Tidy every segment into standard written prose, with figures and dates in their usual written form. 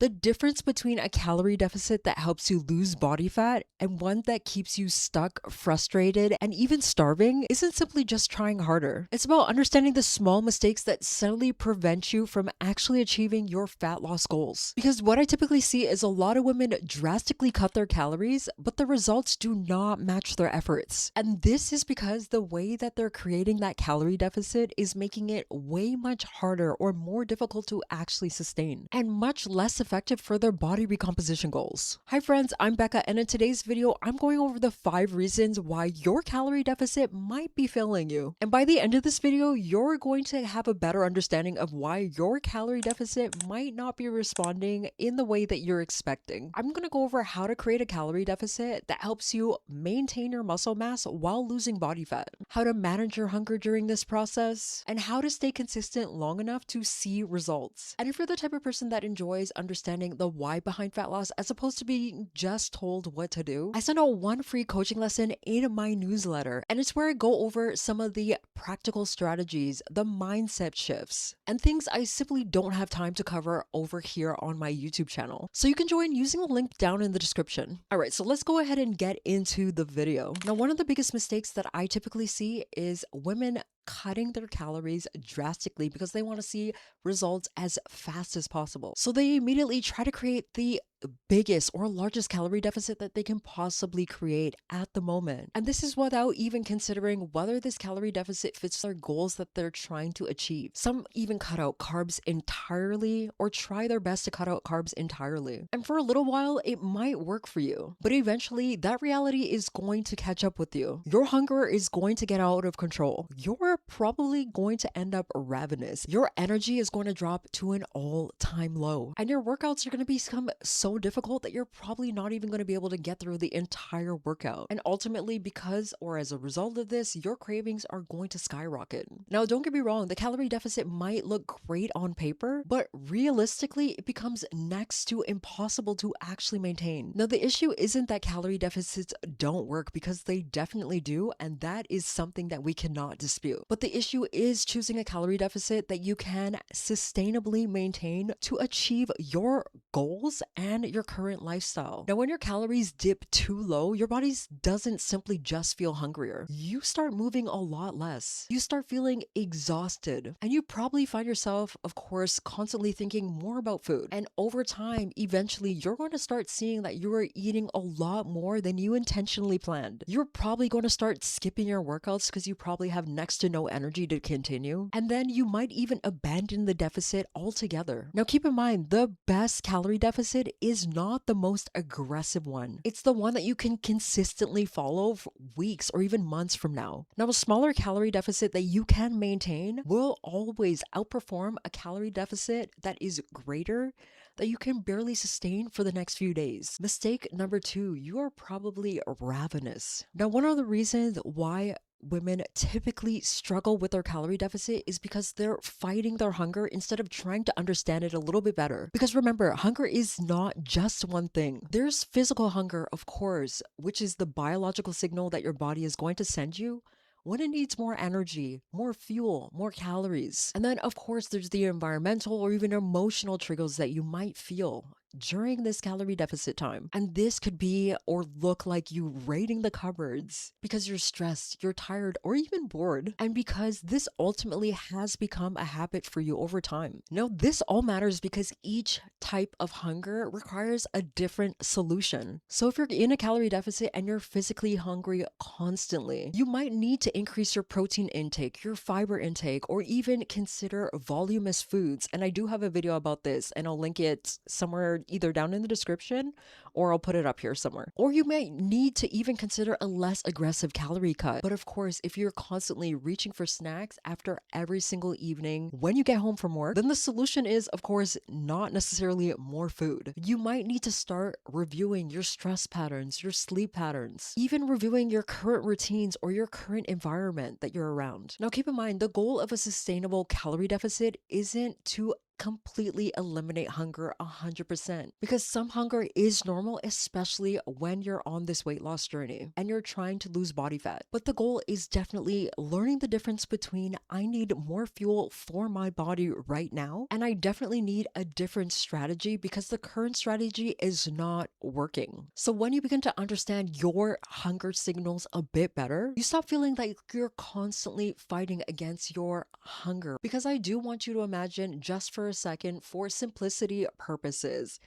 The difference between a calorie deficit that helps you lose body fat and one that keeps you stuck, frustrated, and even starving isn't simply just trying harder. It's about understanding the small mistakes that subtly prevent you from actually achieving your fat loss goals. Because what I typically see is a lot of women drastically cut their calories, but the results do not match their efforts. And this is because the way that they're creating that calorie deficit is making it way much harder or more difficult to actually sustain, and much less effective for their body recomposition goals. Hi friends, I'm Becca, and in today's video, I'm going over the 5 reasons why your calorie deficit might be failing you. And by the end of this video, you're going to have a better understanding of why your calorie deficit might not be responding in the way that you're expecting. I'm going to go over how to create a calorie deficit that helps you maintain your muscle mass while losing body fat, how to manage your hunger during this process, and how to stay consistent long enough to see results. And if you're the type of person that enjoys understanding the why behind fat loss as opposed to being just told what to do, I send out one free coaching lesson in my newsletter, and it's where I go over some of the practical strategies, the mindset shifts, and things I simply don't have time to cover over here on my YouTube channel. So you can join using the link down in the description. All right, so let's go ahead and get into the video. Now, one of the biggest mistakes that I typically see is women cutting their calories drastically because they want to see results as fast as possible. So they immediately try to create the biggest or largest calorie deficit that they can possibly create at the moment. And this is without even considering whether this calorie deficit fits their goals that they're trying to achieve. Some even cut out carbs entirely or try their best to cut out carbs entirely. And for a little while, it might work for you, but eventually that reality is going to catch up with you. Your hunger is going to get out of control. You're probably going to end up ravenous. Your energy is going to drop to an all-time low. And your workouts are going to become so difficult that you're probably not even going to be able to get through the entire workout. And ultimately, because or as a result of this, your cravings are going to skyrocket. Now, don't get me wrong, the calorie deficit might look great on paper, but realistically, it becomes next to impossible to actually maintain. Now, the issue isn't that calorie deficits don't work, because they definitely do, and that is something that we cannot dispute. But the issue is choosing a calorie deficit that you can sustainably maintain to achieve your goals and your current lifestyle. Now, when your calories dip too low, your body doesn't simply just feel hungrier. You start moving a lot less. You start feeling exhausted. And you probably find yourself, of course, constantly thinking more about food. And over time, eventually, you're going to start seeing that you are eating a lot more than you intentionally planned. You're probably going to start skipping your workouts because you probably have next to no energy to continue. And then you might even abandon the deficit altogether. Now, keep in mind, the best calorie deficit is not the most aggressive one. It's the one that you can consistently follow for weeks or even months from now. Now, a smaller calorie deficit that you can maintain will always outperform a calorie deficit that is greater that you can barely sustain for the next few days. Mistake number 2, you are probably ravenous. Now, one of the reasons why women typically struggle with their calorie deficit is because they're fighting their hunger instead of trying to understand it a little bit better. Because remember, hunger is not just one thing. There's physical hunger, of course, which is the biological signal that your body is going to send you when it needs more energy, more fuel, more calories. And then, of course, there's the environmental or even emotional triggers that you might feel during this calorie deficit time. And this could be or look like you raiding the cupboards because you're stressed, you're tired, or even bored. And because this ultimately has become a habit for you over time. Now, this all matters because each type of hunger requires a different solution. So if you're in a calorie deficit and you're physically hungry constantly, you might need to increase your protein intake, your fiber intake, or even consider voluminous foods. And I do have a video about this, and I'll link it somewhere either down in the description or I'll put it up here somewhere. Or you may need to even consider a less aggressive calorie cut. But of course, if you're constantly reaching for snacks after every single evening when you get home from work, then the solution is, of course, not necessarily more food. You might need to start reviewing your stress patterns, your sleep patterns, even reviewing your current routines or your current environment that you're around. Now, keep in mind, the goal of a sustainable calorie deficit isn't to completely eliminate hunger 100%. Because some hunger is normal, especially when you're on this weight loss journey and you're trying to lose body fat. But the goal is definitely learning the difference between I need more fuel for my body right now, and I definitely need a different strategy because the current strategy is not working. So when you begin to understand your hunger signals a bit better, you stop feeling like you're constantly fighting against your hunger. Because I do want you to imagine just for a second, for simplicity purposes,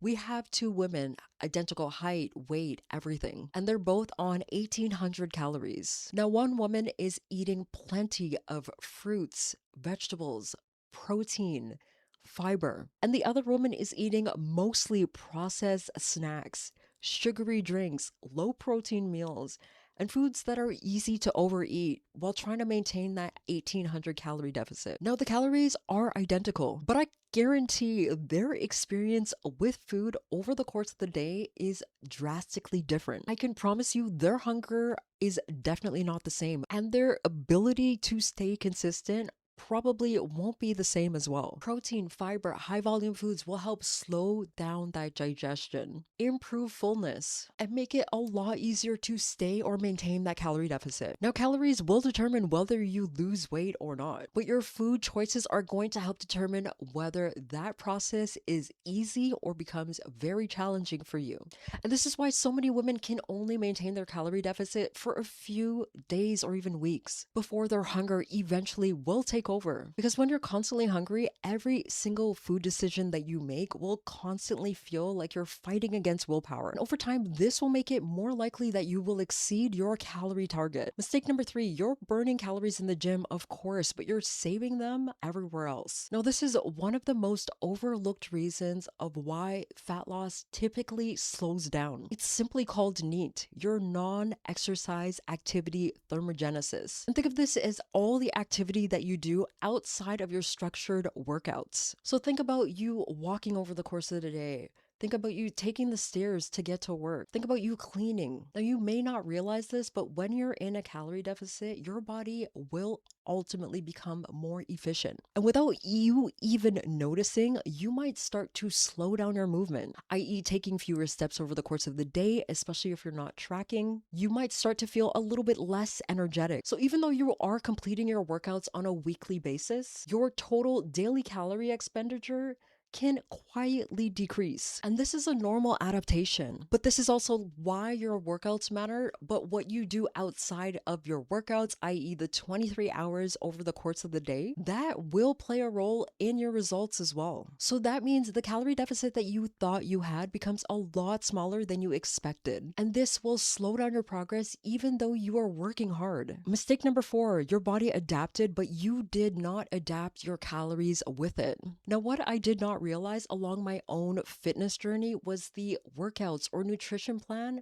we have two women, identical height, weight, everything, and they're both on 1800 calories. Now, one woman is eating plenty of fruits, vegetables, protein, fiber, and the other woman is eating mostly processed snacks, sugary drinks, low protein meals, and foods that are easy to overeat while trying to maintain that 1800 calorie deficit. Now, the calories are identical, but I guarantee their experience with food over the course of the day is drastically different. I can promise you their hunger is definitely not the same, and their ability to stay consistent probably won't be the same as well. Protein, fiber, high volume foods will help slow down that digestion, improve fullness, and make it a lot easier to stay or maintain that calorie deficit. Now, calories will determine whether you lose weight or not, but your food choices are going to help determine whether that process is easy or becomes very challenging for you. And this is why so many women can only maintain their calorie deficit for a few days or even weeks before their hunger eventually will take over. Because when you're constantly hungry, every single food decision that you make will constantly feel like you're fighting against willpower. And over time, this will make it more likely that you will exceed your calorie target. Mistake number 3, you're burning calories in the gym, of course, but you're saving them everywhere else. Now, this is one of the most overlooked reasons of why fat loss typically slows down. It's simply called NEAT, your non-exercise activity thermogenesis. And think of this as all the activity that you do outside of your structured workouts. So think about you walking over the course of the day. Think about you taking the stairs to get to work. Think about you cleaning. Now, you may not realize this, but when you're in a calorie deficit, your body will ultimately become more efficient. And without you even noticing, you might start to slow down your movement, i.e., taking fewer steps over the course of the day, especially if you're not tracking. You might start to feel a little bit less energetic. So even though you are completing your workouts on a weekly basis, your total daily calorie expenditure can quietly decrease. And this is a normal adaptation. But this is also why your workouts matter, but what you do outside of your workouts, i.e. the 23 hours over the course of the day, that will play a role in your results as well. So that means the calorie deficit that you thought you had becomes a lot smaller than you expected. And this will slow down your progress even though you are working hard. Mistake number 4, your body adapted, but you did not adapt your calories with it. Now, what I did not realize along my own fitness journey was the workouts or nutrition plan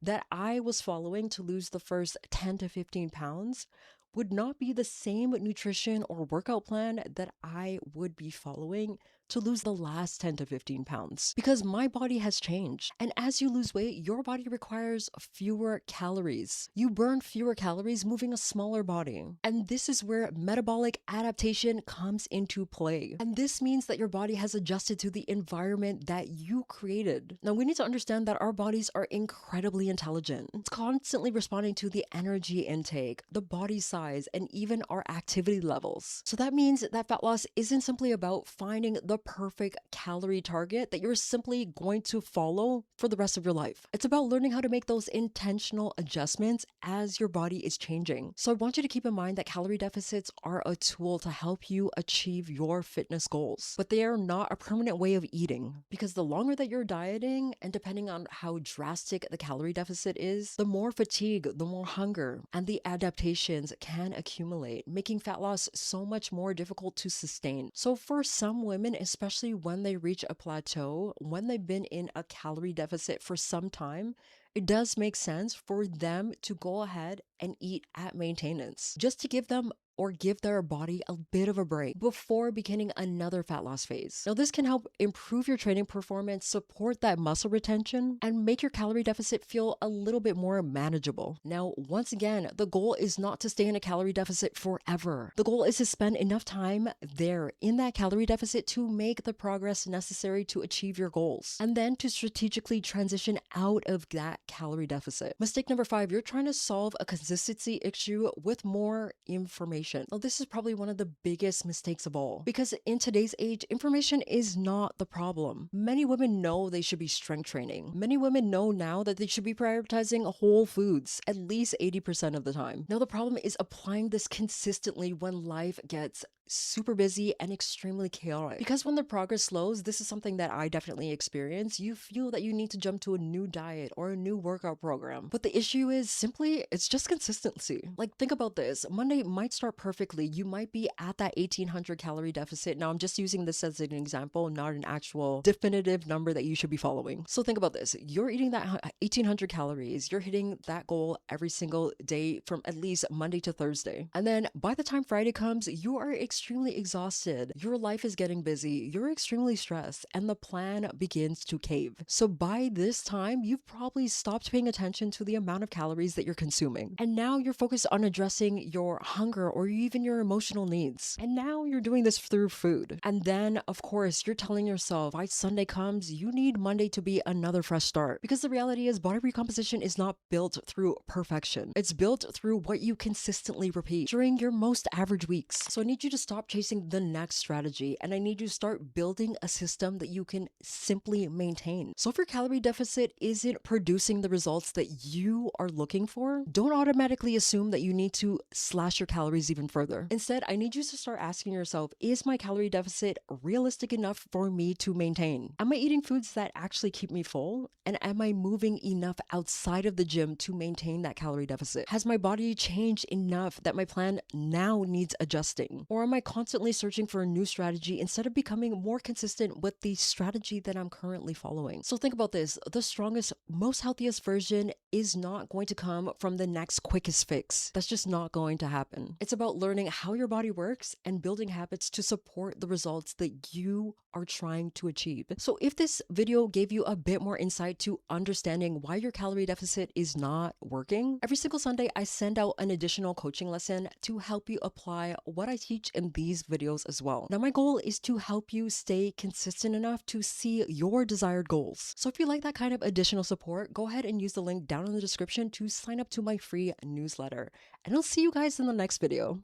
that I was following to lose the first 10 to 15 pounds would not be the same nutrition or workout plan that I would be following to lose the last 10 to 15 pounds because my body has changed. And as you lose weight, your body requires fewer calories. You burn fewer calories moving a smaller body. And this is where metabolic adaptation comes into play. And this means that your body has adjusted to the environment that you created. Now, we need to understand that our bodies are incredibly intelligent. It's constantly responding to the energy intake, the body size, and even our activity levels. So that means that fat loss isn't simply about finding the perfect calorie target that you're simply going to follow for the rest of your life. It's about learning how to make those intentional adjustments as your body is changing. So I want you to keep in mind that calorie deficits are a tool to help you achieve your fitness goals, but they are not a permanent way of eating, because the longer that you're dieting, and depending on how drastic the calorie deficit is, the more fatigue, the more hunger, and the adaptations can accumulate, making fat loss so much more difficult to sustain. So for some women, especially when they reach a plateau, when they've been in a calorie deficit for some time, it does make sense for them to go ahead and eat at maintenance, just to give them or give their body a bit of a break before beginning another fat loss phase. Now, this can help improve your training performance, support that muscle retention, and make your calorie deficit feel a little bit more manageable. Now, once again, the goal is not to stay in a calorie deficit forever. The goal is to spend enough time there in that calorie deficit to make the progress necessary to achieve your goals, and then to strategically transition out of that calorie deficit. Mistake number 5, you're trying to solve a consistency issue with more information. Now, this is probably one of the biggest mistakes of all, because in today's age, information is not the problem. Many women know they should be strength training. Many women know now that they should be prioritizing whole foods at least 80% of the time. Now, the problem is applying this consistently when life gets super busy and extremely chaotic. Because when the progress slows, this is something that I definitely experience, you feel that you need to jump to a new diet or a new workout program. But the issue is simply, it's just consistency. Like, think about this. Monday might start perfectly. You might be at that 1800 calorie deficit. Now, I'm just using this as an example, not an actual definitive number that you should be following. So think about this. You're eating that 1800 calories. You're hitting that goal every single day from at least Monday to Thursday. And then by the time Friday comes, you are extremely exhausted. Your life is getting busy. You're extremely stressed, and the plan begins to cave. So by this time, you've probably stopped paying attention to the amount of calories that you're consuming. And now you're focused on addressing your hunger or even your emotional needs. And now you're doing this through food. And then, of course, you're telling yourself by Sunday comes, you need Monday to be another fresh start. Because the reality is, body recomposition is not built through perfection. It's built through what you consistently repeat during your most average weeks. So I need you to stop chasing the next strategy, and I need you to start building a system that you can simply maintain. So if your calorie deficit isn't producing the results that you are looking for, don't automatically assume that you need to slash your calories even further. Instead, I need you to start asking yourself, is my calorie deficit realistic enough for me to maintain? Am I eating foods that actually keep me full? And am I moving enough outside of the gym to maintain that calorie deficit? Has my body changed enough that my plan now needs adjusting? Or am I constantly searching for a new strategy instead of becoming more consistent with the strategy that I'm currently following? So think about this. The strongest, most healthiest version is not going to come from the next quickest fix. That's just not going to happen. It's about learning how your body works and building habits to support the results that you are trying to achieve. So if this video gave you a bit more insight to understanding why your calorie deficit is not working, every single Sunday I send out an additional coaching lesson to help you apply what I teach in these videos as well. Now, my goal is to help you stay consistent enough to see your desired goals. So if you like that kind of additional support, go ahead and use the link down in the description to sign up to my free newsletter. And I'll see you guys in the next video.